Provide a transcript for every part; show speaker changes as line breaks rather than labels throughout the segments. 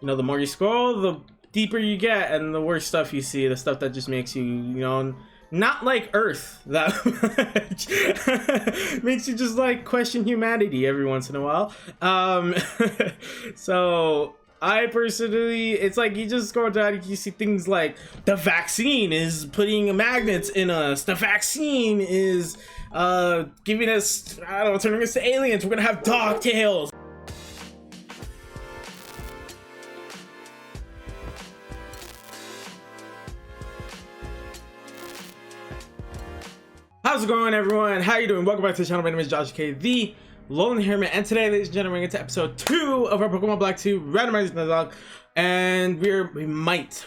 you know, the more you scroll, the deeper you get, and the worse stuff you see, the stuff that just makes you, you know, not like Earth that much. Makes you just like question humanity every once in a while. So I personally, it's like you just scroll down, you see things like the vaccine is putting magnets in us, the vaccine is giving us, I don't know, turning us to aliens, we're gonna have dog tails. How's it going, everyone? How you doing? Welcome back to the channel. My name is Josh K, the Lonely Hermit, and today, ladies and gentlemen, we're into episode 2 of our Pokemon Black 2 Randomizer Nuzlocke, and we might,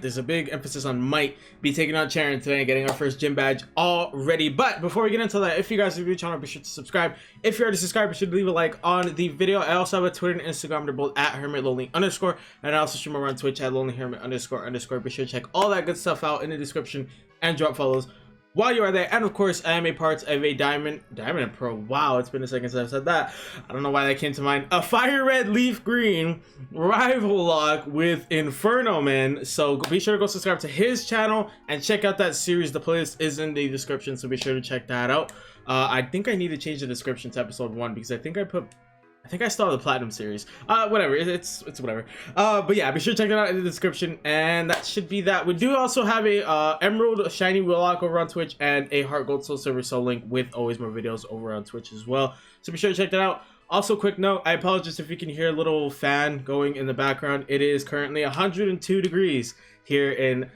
there's a big emphasis on might, be taking on Charon today and getting our first gym badge already. But before we get into that, if you guys are new to the channel, be sure to subscribe. If you're already subscribed, be sure to leave a like on the video. I also have a Twitter and Instagram. They're both at HermitLonely_, and I also stream over on Twitch at LonelyHermit__. Be sure to check all that good stuff out in the description and drop follows while you are there. And of course, I am a part of a Diamond and Pro. Wow, it's been a second since I've said that. I don't know why that came to mind. A Fire Red Leaf Green rival lock with Inferno Man. So be sure to go subscribe to his channel and check out that series. The playlist is in the description, so be sure to check that out. I think I need to change the description to episode 1 because I think I still have the Platinum series. Whatever, it's whatever. But yeah, be sure to check that out in the description, and that should be that. We do also have a Emerald Shiny Willock over on Twitch and a Heart Gold Soul Silver Soul Link with always more videos over on Twitch as well. So be sure to check that out. Also, quick note, I apologize if you can hear a little fan going in the background. It is currently 102 degrees here in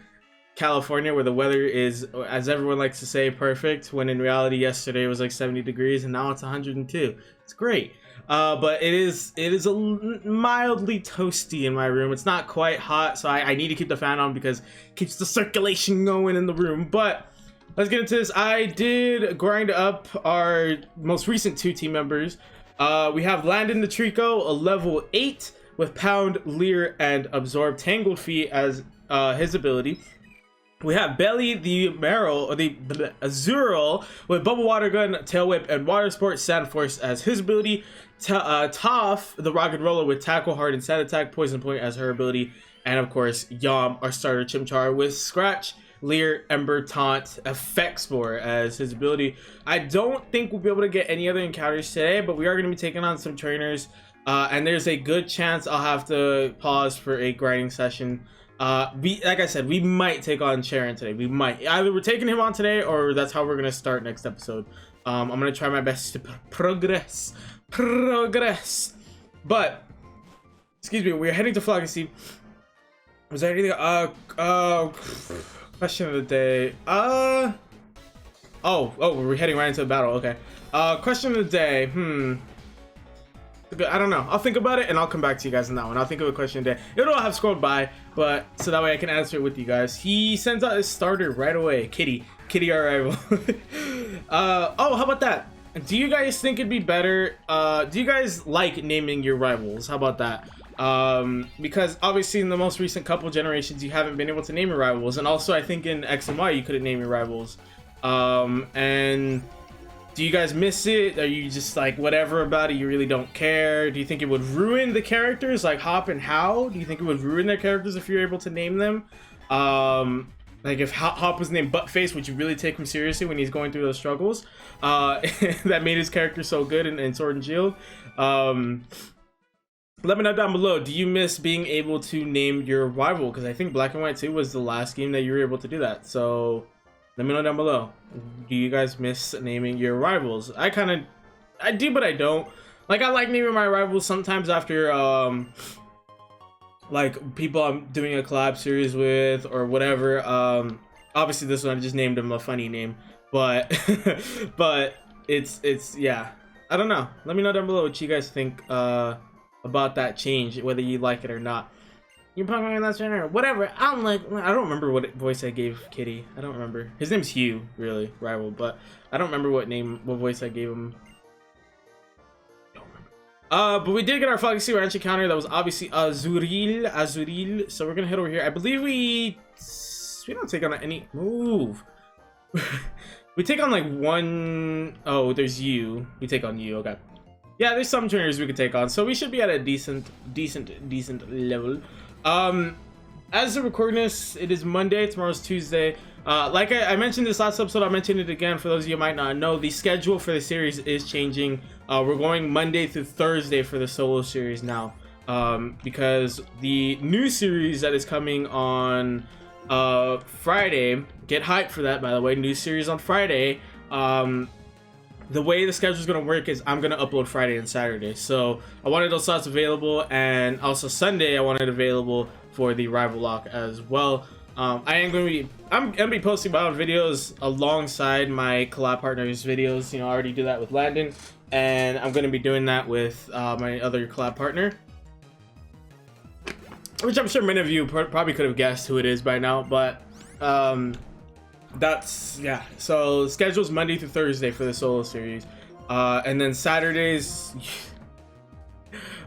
California, where the weather is, as everyone likes to say, perfect, when in reality yesterday it was like 70 degrees and now it's 102. It's great. But it is a mildly toasty in my room. It's not quite hot, so I need to keep the fan on because it keeps the circulation going in the room. But let's get into this. I did grind up our most recent 2 team members. We have Landon the Trico, a level 8 with Pound, Leer, and Absorb Tangled Feet as his ability. We have Belly the Marrow, or the Azurill, with Bubble Water Gun, Tail Whip, and Water Sport Sand Force as his ability. Toph, the Rocket Roller, with Tackle, Hard, and Sand Attack, Poison Point as her ability. And of course, Yam, our starter Chimchar, with Scratch, Leer, Ember, Taunt, Effect Spore as his ability. I don't think we'll be able to get any other encounters today, but we are going to be taking on some trainers. And there's a good chance I'll have to pause for a grinding session. Like I said, we might take on Charon today. We might. Either we're taking him on today, or that's how we're gonna start next episode. I'm gonna try my best to progress. But excuse me, we're heading to Flagacy. Was there anything? Question of the day. Oh, we're heading right into the battle. Okay. Question of the day. I don't know. I'll think about it and I'll come back to you guys on that one. I'll think of a question today. It'll have scrolled by, but so that way I can answer it with you guys. He sends out his starter right away. Kitty, our rival. Oh, how about that? Do you guys think it'd be better? Do you guys like naming your rivals? How about that? Because obviously in the most recent couple generations, you haven't been able to name your rivals, and also I think in X and Y you couldn't name your rivals. And do you guys miss it? Are you just like whatever about it? You really don't care? Do you think it would ruin the characters like Hop and How? Do you think it would ruin their characters if you're able to name them? Like if Hop was named Buttface, would you really take him seriously when he's going through those struggles? That made his character so good in Sword and Shield. Let me know down below. Do you miss being able to name your rival? Because I think Black and White 2 was the last game that you were able to do that. So let me know down below. Do you guys miss naming your rivals? I do, but I don't. Like, I like naming my rivals sometimes after, like, people I'm doing a collab series with or whatever. Obviously this one I just named him a funny name, but, but it's, yeah. I don't know. Let me know down below what you guys think, about that change, whether you like it or not. You're Pokemon that's right, whatever. I don't remember what voice I gave Kitty. I don't remember. His name's Hugh, really, rival, but I don't remember what voice I gave him. Don't remember. But we did get our Flagacy Ranch encounter. That was obviously Azurill. So we're gonna head over here. I believe we don't take on any move. We take on like one. Oh, there's you. We take on you. Okay. yeah, there's some trainers we could take on, so we should be at a decent level. As of recording this, it is Monday. Tomorrow's Tuesday. Like I mentioned this last episode, I'll mention it again for those of you who might not know. The schedule for the series is changing. We're going Monday through Thursday for the solo series now, because the new series that is coming on Friday. Get hyped for that, by the way. New series on Friday. The way the schedule is going to work is I'm going to upload Friday and Saturday. So I wanted those slots available, and also Sunday I wanted available for the Rival Lock as well. I'm gonna be posting my own videos alongside my collab partners' videos. You know, I already do that with Landon, and I'm gonna be doing that with my other collab partner, which I'm sure many of you probably could have guessed who it is by now. But that's, yeah. So schedule's Monday through Thursday for the solo series, and then Saturdays.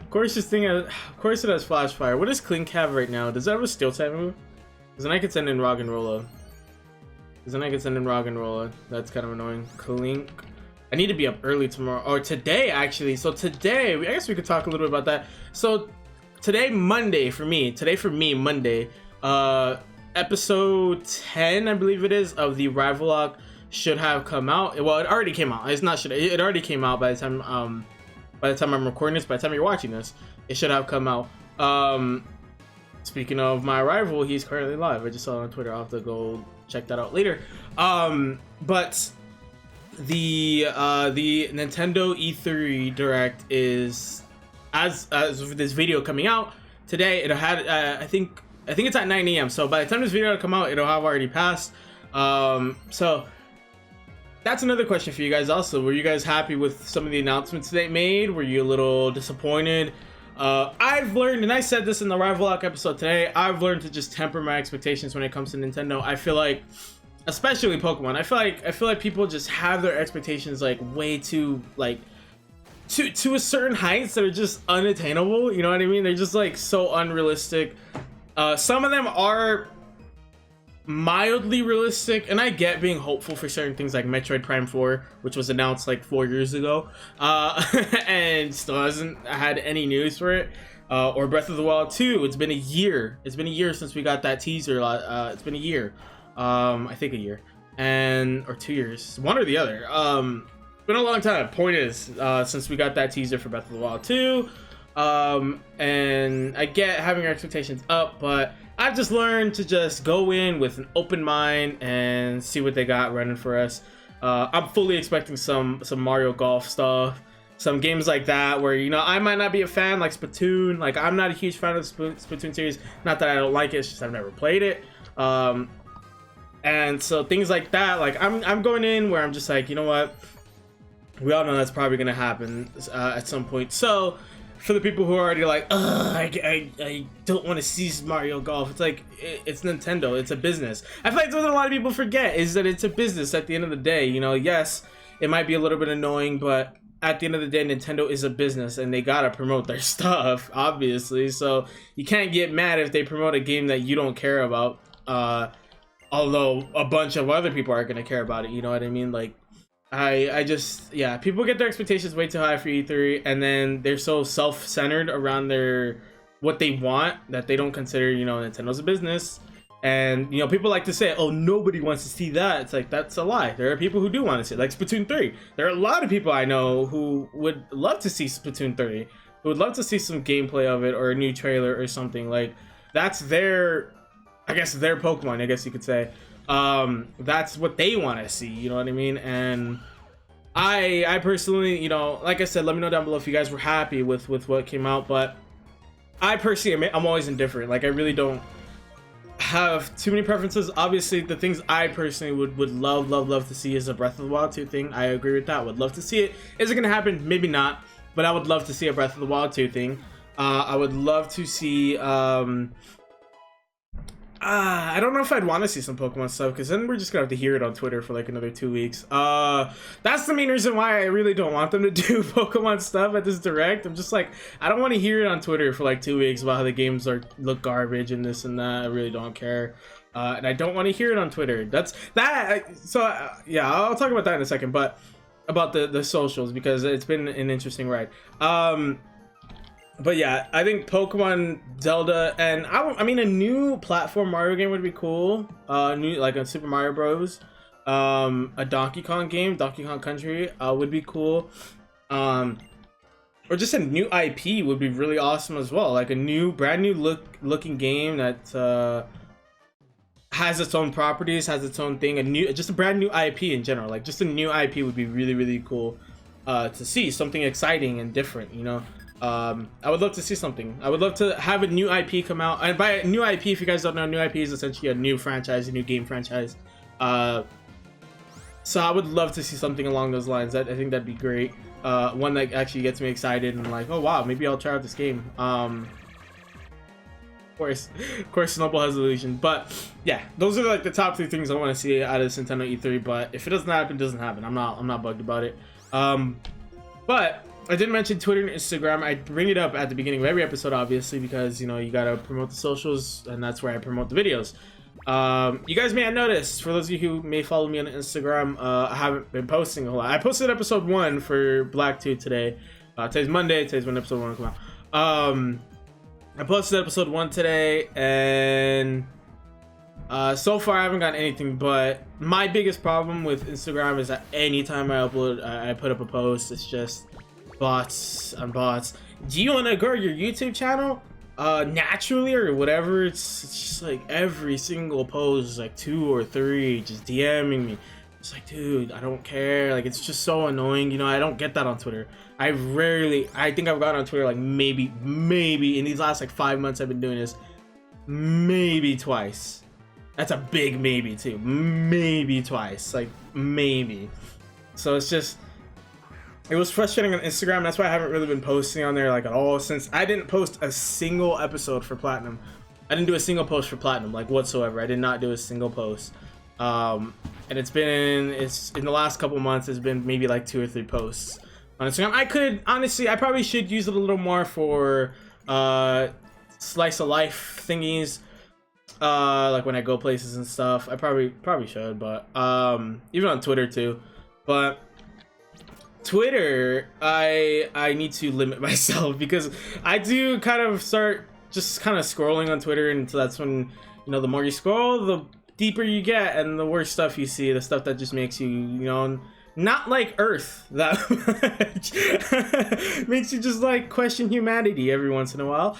Of course, it has Flash Fire. What does Clink have right now? Does that have a Steel type move? Because then I could send in Rock and Rolla. That's kind of annoying. Clink. I need to be up early tomorrow, or today actually. So today, I guess we could talk a little bit about that. So today, Monday for me, Monday, episode 10, I believe it is, of the Rival Lock should have come out. Well, it already came out. It's not should. It already came out by the time I'm recording this. By the time you're watching this, it should have come out. Speaking of my rival, he's currently live. I just saw it on Twitter. I'll have to go check that out later. But the Nintendo E3 Direct is, as of this video coming out today, it had I think it's at 9 a.m. So by the time this video will come out, it'll have already passed. So that's another question for you guys also. Were you guys happy with some of the announcements they made? Were you a little disappointed? I've learned, and I said this in the Rival Lock episode today, I've learned to just temper my expectations when it comes to Nintendo. I feel like, especially Pokemon, I feel like people just have their expectations like way too, like, to a certain heights that are just unattainable. You know what I mean? They're just like so unrealistic. Some of them are mildly realistic, and I get being hopeful for certain things like Metroid Prime 4, which was announced like 4 years ago, and still hasn't had any news for it, or Breath of the Wild 2. It's been a year since we got that teaser. It's been a year, I think a year, or 2 years, one or the other. Been a long time. Point is, since we got that teaser for Breath of the Wild 2, and I get having our expectations up, but I've just learned to just go in with an open mind and see what they got running for us. I'm fully expecting some Mario Golf stuff, some games like that where, you know, I might not be a fan, like Splatoon. Like, I'm not a huge fan of the Splatoon series. Not that I don't like it, it's just I've never played it. And so things like that, like I'm going in where I'm just like, you know what? We all know that's probably gonna happen at some point. So for the people who are already like, I don't want to see Mario Golf, it's like, it's Nintendo, it's a business. I feel like that's what a lot of people forget, is that it's a business at the end of the day. You know, yes, it might be a little bit annoying, but at the end of the day, Nintendo is a business, and they gotta promote their stuff, obviously. So you can't get mad if they promote a game that you don't care about, although a bunch of other people are gonna care about it, you know what I mean? Like, I just, yeah, people get their expectations way too high for E3, and then they're so self-centered around what they want that they don't consider, you know, Nintendo's a business. And, you know, people like to say, oh, nobody wants to see that. It's like, that's a lie. There are people who do want to see it, like Splatoon 3. There are a lot of people I know who would love to see Splatoon 3, who would love to see some gameplay of it or a new trailer or something. Like, that's their, I guess, their Pokemon, I guess you could say. That's what they want to see, you know what I mean? And I personally, you know, like I said, let me know down below if you guys were happy with what came out. But I personally, I'm always indifferent. Like, I really don't have too many preferences. Obviously, the things I personally would love to see is a Breath of the Wild 2 thing. I agree with that. Would love to see it. Is it gonna happen? Maybe not, but I would love to see a Breath of the Wild 2 thing. I would love to see I don't know if I'd want to see some Pokemon stuff, because then we're just gonna have to hear it on Twitter for like another 2 weeks. That's the main reason why I really don't want them to do Pokemon stuff at this Direct. I'm just like, I don't want to hear it on Twitter for like 2 weeks about how the games look garbage and this and that. I really don't care, and I don't want to hear it on Twitter. Yeah, I'll talk about that in a second. But about the socials, because it's been an interesting ride. But yeah, I think Pokemon, Zelda, and I mean a new platform Mario game would be cool. New, like a Super Mario Bros. A Donkey Kong game, Donkey Kong Country, would be cool. Or just a new IP would be really awesome as well. Like a brand new looking game that has its own properties, has its own thing. Just a brand new IP in general. Like just a new IP would be really, really cool to see. Something exciting and different, you know. I would love to see something. I would love to have a new IP come out. And by a new IP, if you guys don't know, new IP is essentially a new franchise, a new game franchise. So I would love to see something along those lines. I think that'd be great. One that actually gets me excited and like, oh wow, maybe I'll try out this game. Of course, Snowball has illusion. But yeah, those are like the top 3 things I want to see out of this Nintendo E3. But if it doesn't happen, it doesn't happen. I'm not bugged about it. But I did mention Twitter and Instagram. I bring it up at the beginning of every episode, obviously, because, you know, you gotta promote the socials, and that's where I promote the videos. You guys may have noticed, for those of you who may follow me on Instagram, I haven't been posting a lot. I posted episode 1 for Black 2 today. Today's Monday. Today's when episode 1 will come out. I posted episode 1 today, and so far I haven't gotten anything. But my biggest problem with Instagram is that anytime I put up a post, it's just bots on bots. Do you want to grow your YouTube channel naturally or whatever? It's just like every single post is like 2 or 3 just DMing me. It's like, dude, I don't care. Like, it's just so annoying. You know, I don't get that on Twitter. I think I've gotten on Twitter like maybe in these last like 5 months I've been doing this, maybe twice. That's a big maybe too. Maybe twice, like maybe. So it's just, it was frustrating on Instagram. That's why I haven't really been posting on there like at all, since I didn't post a single episode for Platinum. I didn't do a single post for Platinum, like whatsoever. I did not do a single post. And it's in the last couple months, it's been maybe like 2 or 3 posts on Instagram. I probably should use it a little more for slice of life thingies, like when I go places and stuff. I probably should, but even on Twitter too. But Twitter, I need to limit myself, because I do kind of start just kind of scrolling on Twitter, and so that's when, you know, the more you scroll, the deeper you get, and the worse stuff you see, the stuff that just makes you, you know, not like Earth that much. Makes you just like question humanity every once in a while.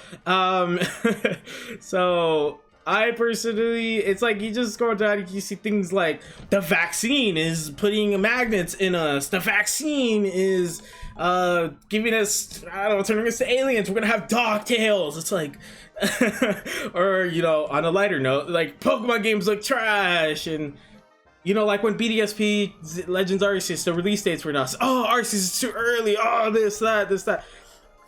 So I personally, it's like you just go down, you see things like the vaccine is putting magnets in us, the vaccine is giving us, I don't know, turning us to aliens, we're gonna have dog tails. It's like, or, you know, on a lighter note, like Pokemon games look trash, and, you know, like when BDSP Legends Arceus, the release dates were announced. Oh, Arceus is too early. Oh, this, that.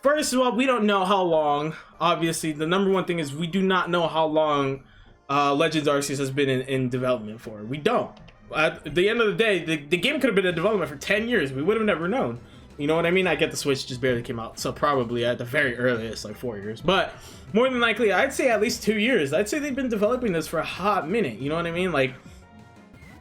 First of all, we don't know how long. Obviously, the number one thing is we do not know how long Legends Arceus has been in development for. We don't. At the end of the day, the game could have been in development for 10 years. We would have never known. You know what I mean? I get the Switch just barely came out, so probably at the very earliest, like 4 years. But more than likely, I'd say at least 2 years. I'd say they've been developing this for a hot minute. You know what I mean? Like,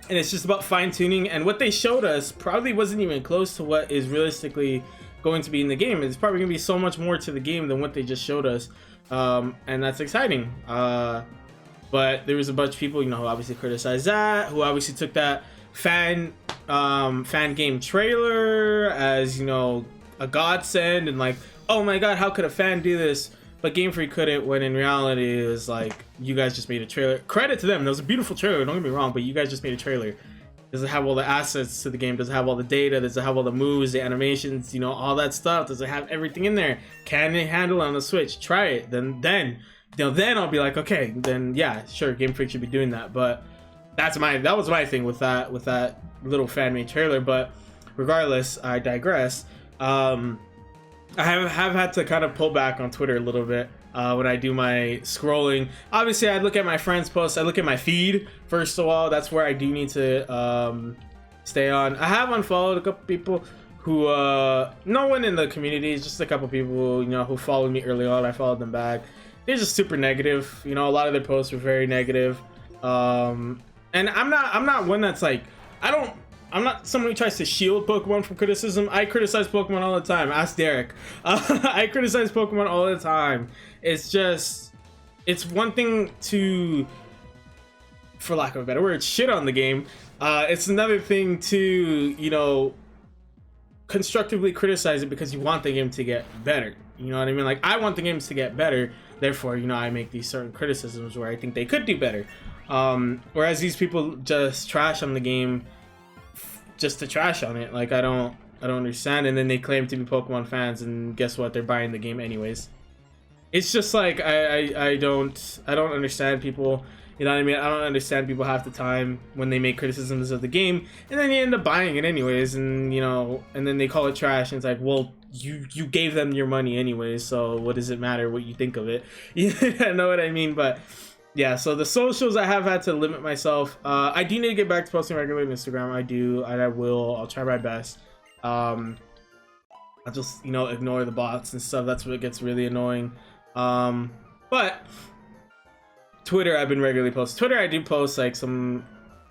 and it's just about fine-tuning. And what they showed us probably wasn't even close to what is realistically going to be in the game. It's probably gonna be so much more to the game than what they just showed us, and that's exciting. But there was a bunch of people, you know, who obviously criticized that, who obviously took that fan game trailer as, you know, a godsend, and like, oh my god, how could a fan do this? But Game Freak couldn't, when in reality it was like, you guys just made a trailer. Credit to them, that was a beautiful trailer, don't get me wrong, but you guys just made a trailer. Does it have all the assets to the game? Does it have all the data? Does it have all the moves, the animations, you know, all that stuff? Does it have everything in there? Can it handle it on the Switch? Try it. Then I'll be like, okay, then yeah, sure, Game Freak should be doing that. But that was my thing with that little fan-made trailer. But regardless, I digress. I have had to kind of pull back on Twitter a little bit when I do my scrolling. Obviously, I look at my friends' posts. I look at my feed, first of all. That's where I do need to stay on. I have unfollowed a couple people who, no one in the community, just a couple people, you know, who followed me early on. I followed them back. They're just super negative. You know, a lot of their posts were very negative. And I'm not one that's like, I don't I'm not someone who tries to shield Pokemon from criticism. I criticize Pokemon all the time. Ask Derek. I criticize Pokemon all the time. It's just, it's one thing to, for lack of a better word, shit on the game. It's another thing to, you know, constructively criticize it because you want the game to get better. You know what I mean? Like, I want the games to get better, therefore, you know, I make these certain criticisms where I think they could do better. Whereas these people just trash on the game just to trash on it. Like, I don't understand. And then they claim to be Pokemon fans, and guess what? They're buying the game anyways. It's just like, I don't understand people. You know what I mean? I don't understand people half the time when they make criticisms of the game, and then you end up buying it anyways, and you know, and then they call it trash, and it's like, well, you gave them your money anyways, so what does it matter what you think of it? You know what I mean? But yeah, so the socials, I have had to limit myself. I do need to get back to posting regularly on Instagram. I do, and I will. I'll try my best. I'll just, you know, ignore the bots and stuff. That's what gets really annoying. But Twitter, I've been regularly posting. Twitter, I do post like some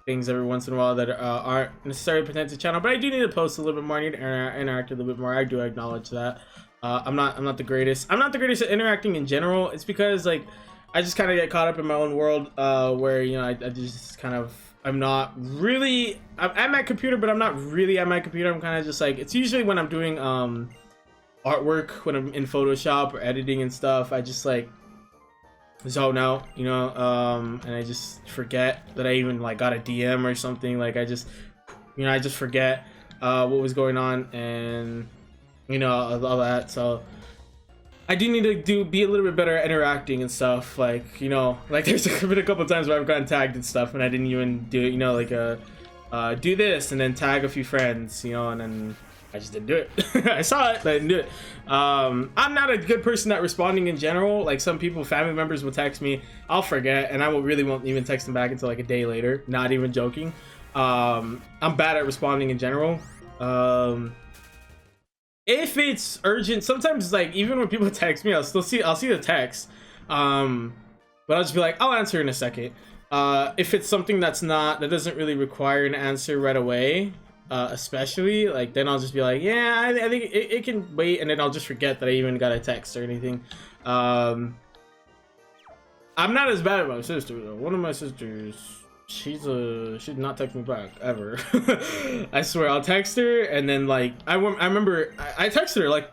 things every once in a while that aren't necessarily pertinent to the channel, but I do need to post a little bit more. I need to interact a little bit more. I do acknowledge that. I'm not the greatest. I'm not the greatest at interacting in general. It's because like I just kind of get caught up in my own world, where, you know, I just kind of, I'm not really, I'm at my computer, but I'm not really at my computer. I'm kind of just like, it's usually when I'm doing artwork, when I'm in Photoshop or editing and stuff, I just like zone out, you know, and I just forget that I even like got a DM or something. Like I just, you know, I just forget what was going on, and you know, all that. So I do need to be a little bit better at interacting and stuff. Like, you know, like there's been a couple times where I've gotten tagged and stuff, and I didn't even do it, you know, like do this and then tag a few friends, you know, and then I just didn't do it. I saw it, but I didn't do it. I'm not a good person at responding in general. Like some people, family members will text me, I'll forget, and I won't even text them back until like a day later. Not even joking. I'm bad at responding in general. If it's urgent, sometimes like even when people text me, I'll see the text. But I'll just be like, I'll answer in a second. If it's something that doesn't really require an answer right away, especially like, then I'll just be like, yeah, I think it can wait, and then I'll just forget that I even got a text or anything. I'm not as bad as my sister though. One of my sisters, she'd not text me back ever. I swear, I'll text her, and then like I remember I texted her like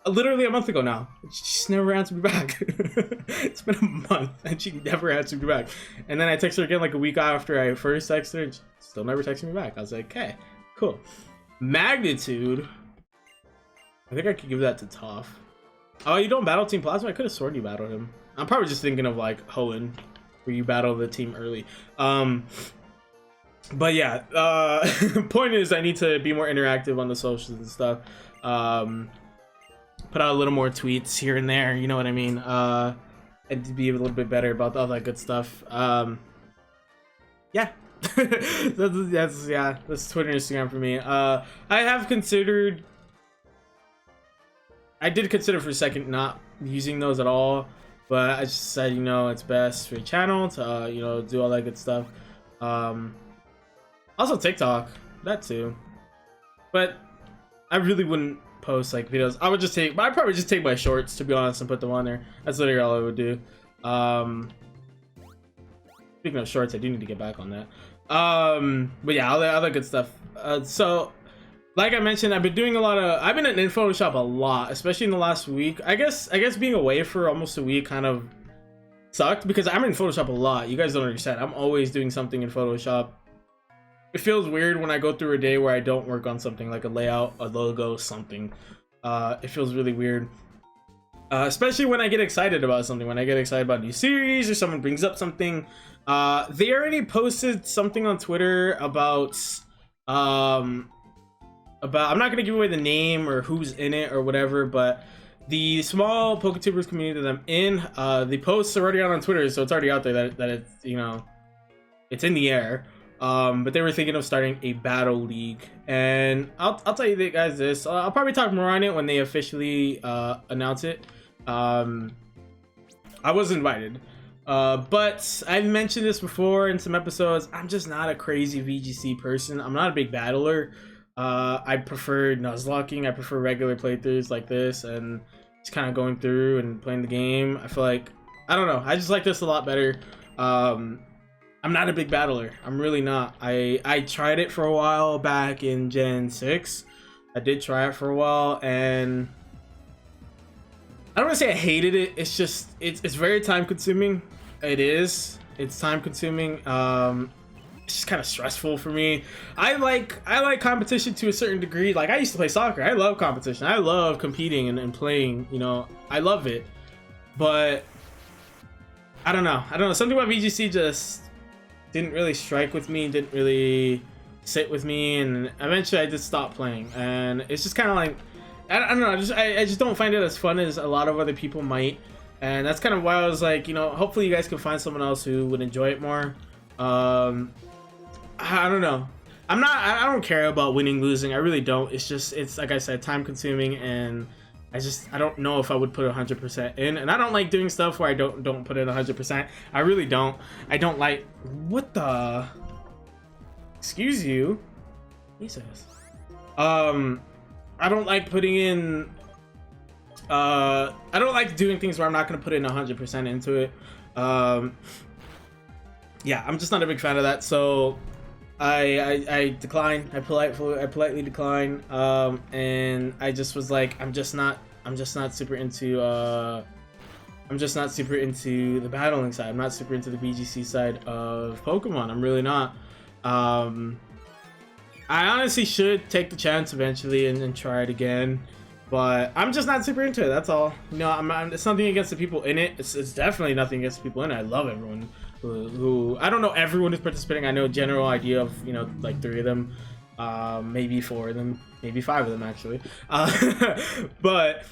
literally a month ago now. She's never answered me back. It's been a month and she never answered me back. And then I texted her again like a week after I first texted her, and she still never texted me back. I was like, okay, cool. Magnitude, I think I could give that to Toph. Oh, you don't battle Team Plasma? I could have sworn you battled him. I'm probably just thinking of like Hoenn, where you battle the team early. But yeah, point is I need to be more interactive on the socials and stuff. Put out a little more tweets here and there, you know what I mean? And to be a little bit better about all that good stuff. Yeah. That's Twitter and Instagram for me. I did consider for a second not using those at all, but I just said, you know, it's best for your channel to you know, do all that good stuff. Also TikTok, that too, but I really wouldn't post like videos. I'd probably just take my shorts, to be honest, and put them on there. That's literally all I would do. Speaking of shorts, I do need to get back on that. But yeah, all the other good stuff. So like I mentioned, I've been in Photoshop a lot, especially in the last week. I guess being away for almost a week kind of sucked, because I'm in Photoshop a lot. You guys don't understand. I'm always doing something in Photoshop. It feels weird when I go through a day where I don't work on something like a layout, a logo, something. It feels really weird. Especially when I get excited about something, when I get excited about a new series or someone brings up something. They already posted something on Twitter about I'm not gonna give away the name or who's in it or whatever, but the small PokeTubers community that I'm in, the posts are already out on Twitter, so it's already out there that it's, you know, it's in the air. But they were thinking of starting a battle league, and I'll tell you guys this. I'll probably talk more on it when they officially announce it. I was invited. But I've mentioned this before in some episodes. I'm just not a crazy VGC person. I'm not a big battler. I prefer Nuzlocking. I prefer regular playthroughs like this and just kind of going through and playing the game. I feel like, I don't know, I just like this a lot better. I'm not a big battler. I'm really not. I tried it for a while back in Gen 6. I did try it for a while, and I don't want to say I hated it. It's just, it's very time consuming. It is. It's time consuming. It's just kind of stressful for me. I like competition to a certain degree. Like, I used to play soccer. I love competition. I love competing and playing, you know, I love it. But I don't know. Something about VGC just didn't really strike with me, didn't really sit with me, and eventually I just stopped playing. And it's just kind of like, I don't know, I just don't find it as fun as a lot of other people might. And that's kind of why I was like, you know, hopefully you guys can find someone else who would enjoy it more. I don't know. I don't care about winning, losing. I really don't. It's like I said, time consuming, and I don't know if I would put 100% in. And I don't like doing stuff where I don't put in 100%. I really don't. I don't like, what the, excuse you, Jesus. I don't like putting in, I don't like doing things where I'm not going to put in 100% into it. Yeah, I'm just not a big fan of that. So I decline. I politely decline. And I just was like, I'm just not super into the battling side. I'm not super into the VGC side of Pokemon. I'm really not. I honestly should take the chance eventually and try it again, but I'm just not super into it. That's all. You know, it's nothing against the people in it. It's definitely nothing against the people in it. I love everyone who I don't know everyone who's participating. I know a general idea of, you know, like 3 of them, maybe 4 of them, maybe 5 of them actually. But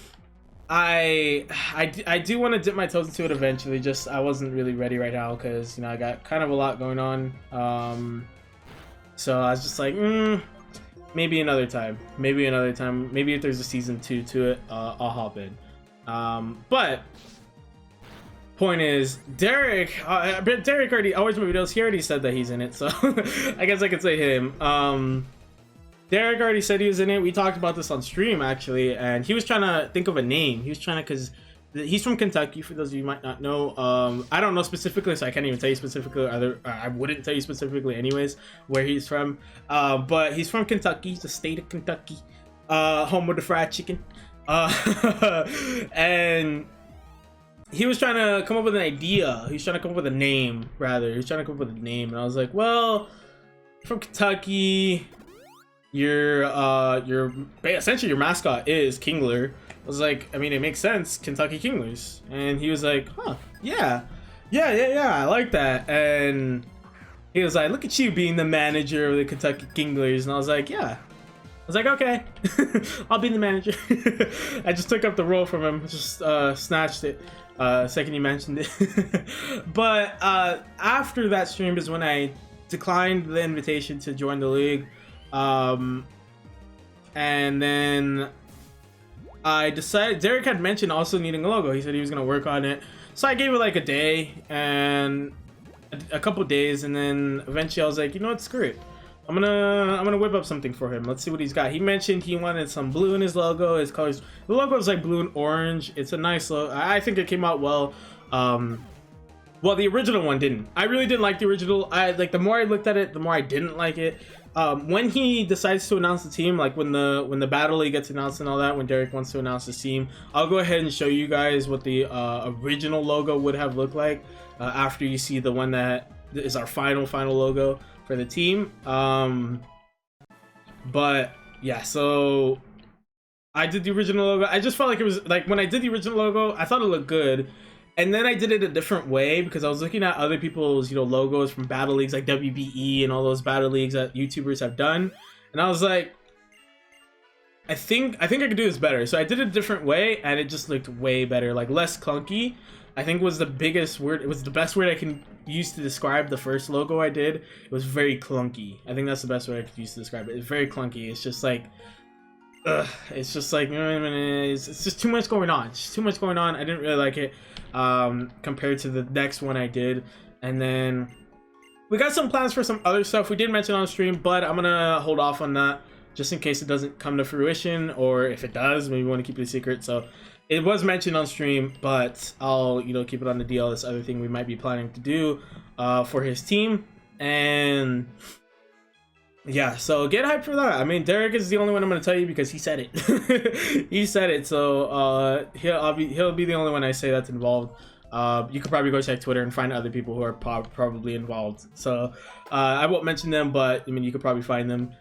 I do want to dip my toes into it eventually. Just I wasn't really ready right now because, you know, I got kind of a lot going on. So I was just like, maybe another time. Maybe if there's a season 2 to it, I'll hop in. But point is, Derek already always my videos. He already said that he's in it, so I guess I could say him. Derek already said he was in it. We talked about this on stream actually, and he was trying to think of a name. He was trying to, because he's from Kentucky, for those of you who might not know. I don't know specifically, so I can't even tell you specifically. I wouldn't tell you specifically anyways where he's from. But he's from Kentucky, the state of Kentucky, home of the fried chicken. And he was trying to come up with an idea. He's trying to come up with a name, rather. He's trying to come up with a name, and I was like, well, from Kentucky, essentially your mascot is Kingler. I was like, I mean, it makes sense, Kentucky Kinglers. And he was like, huh, yeah, I like that. And he was like, look at you being the manager of the Kentucky Kinglers. And I was like, yeah. I was like, okay, I'll be the manager. I just took up the role from him, just snatched it second you mentioned it. But after that stream is when I declined the invitation to join the league. And then I decided, Derek had mentioned also needing a logo. He said he was gonna work on it, so I gave it like a day and a couple days, and then eventually I was like, you know what, screw it, I'm gonna whip up something for him. Let's see what he's got. He mentioned he wanted some blue in his logo. His colors, the logo is like blue and orange. It's a nice logo. I think it came out well. Well, the original one didn't. I really didn't like the original. The more I looked at it, the more I didn't like it. When he decides to announce the team, like when the battle league gets announced and all that, when Derek wants to announce his team, I'll go ahead and show you guys what the original logo would have looked like after you see the one that is our final logo for the team. But yeah, so I did the original logo. I just felt like it was like, when I did the original logo, I thought it looked good. And then I did it a different way because I was looking at other people's, you know, logos from battle leagues like WBE and all those battle leagues that YouTubers have done. And I was like, I think I could do this better. So I did it a different way, and it just looked way better, like less clunky. I think was the biggest word. It was the best word I can use to describe the first logo I did. It was very clunky. I think that's the best word I could use to describe it. It's very clunky. It's just like, it's just like, it's just too much going on. It's just too much going on. I didn't really like it. compared to the next one I did. And then we got some plans for some other stuff we did mention on stream, but I'm gonna hold off on that just in case it doesn't come to fruition, or if it does, maybe we want to keep it a secret. So it was mentioned on stream, but I'll, you know, keep it on the DL. This other thing we might be planning to do for his team. And yeah, so get hyped for that. I mean, Derek is the only one I'm going to tell you because he said it. He said it, so he'll be the only one I say that's involved. You could probably go check Twitter and find other people who are probably involved. So I won't mention them, but I mean, you could probably find them.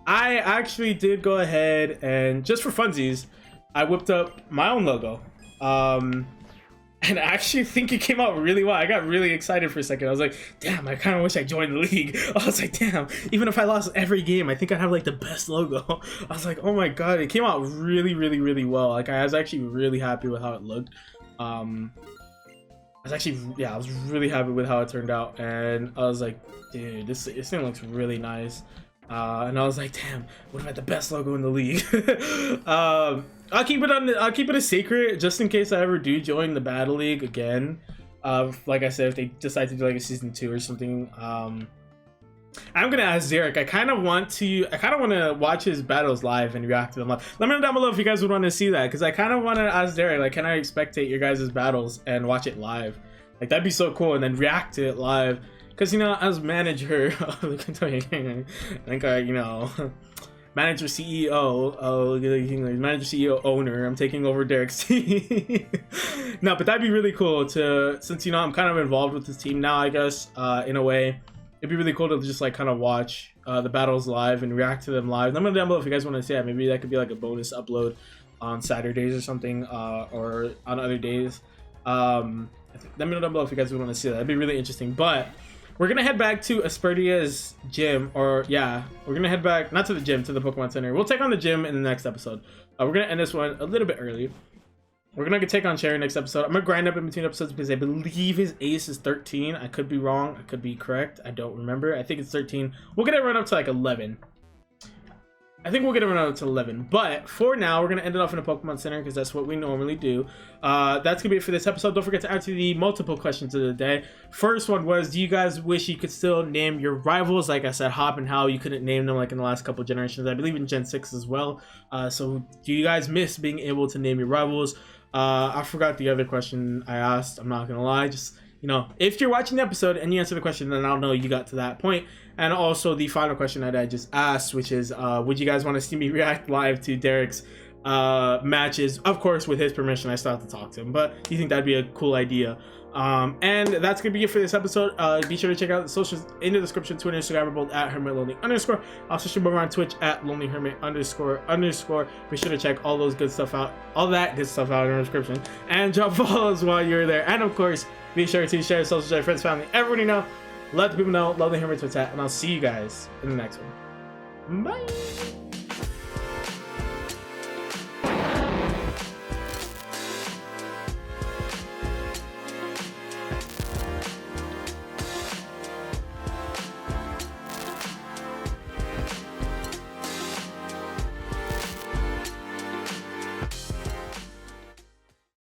I actually did go ahead and, just for funsies, I whipped up my own logo. And I actually think it came out really well. I got really excited for a second. I was like, damn, I kind of wish I joined the league. I was like, damn, even if I lost every game, I think I'd have like the best logo. I was like, oh my god, it came out really, really, really well. Like, I was actually really happy with how it looked. I was really happy with how it turned out. And I was like, dude, this thing looks really nice. And I was like, damn, what if I had the best logo in the league? I'll keep it a secret just in case I ever do join the battle league again. Like I said, if they decide to do like a season 2 or something, I'm gonna ask Derek. I kind of want to watch his battles live and react to them live. Let me know down below if you guys would want to see that, because I kind of want to ask Derek, like, can I spectate your guys' battles and watch it live? Like, that'd be so cool, and then react to it live. Because, you know, as manager, I think you know, manager CEO, manager CEO owner, I'm taking over Derek's team. No, but that'd be really cool since, you know, I'm kind of involved with this team now, I guess, in a way. It'd be really cool to just like kind of watch the battles live and react to them live. Let me know down below if you guys want to see that. Maybe that could be like a bonus upload on Saturdays or something, or on other days. Let me know down below if you guys would want to see that. That'd be really interesting. But we're gonna head back to Asperdia's gym, or yeah, we're gonna head back, not to the gym, to the Pokemon Center. We'll take on the gym in the next episode. We're gonna end this one a little bit early. We're gonna take on Cherry next episode. I'm gonna grind up in between episodes because I believe his ace is 13. I could be wrong. I could be correct. I don't remember. I think it's 13. We'll get it run up to like 11. I think we'll get it run up to 11. But for now, we're gonna end it off in a Pokemon Center because that's what we normally do. That's gonna be it for this episode. Don't forget to answer the multiple questions of the day. First one was, do you guys wish you could still name your rivals? Like I said, Hop and How, you couldn't name them like in the last couple generations. I believe in Gen 6 as well. So do you guys miss being able to name your rivals? I forgot the other question I asked. I'm not gonna lie. Just, you know, if you're watching the episode and you answer the question, then I'll know you got to that point. And also the final question that I just asked, which is, would you guys want to see me react live to Derek's matches? Of course, with his permission. I still have to talk to him, but do you think that'd be a cool idea? And that's gonna be it for this episode. Be sure to check out the socials in the description. Twitter, Instagram are both at HermitLonely_. Also stream over on Twitch at LonelyHermit__. Be sure to check all those good stuff out, all that good stuff out in the description, and drop follows while you're there. And of course, be sure to share socials with your friends, family, everyone you know. Let the people know. Lonely Hermit Twitter, and I'll see you guys in the next one. Bye.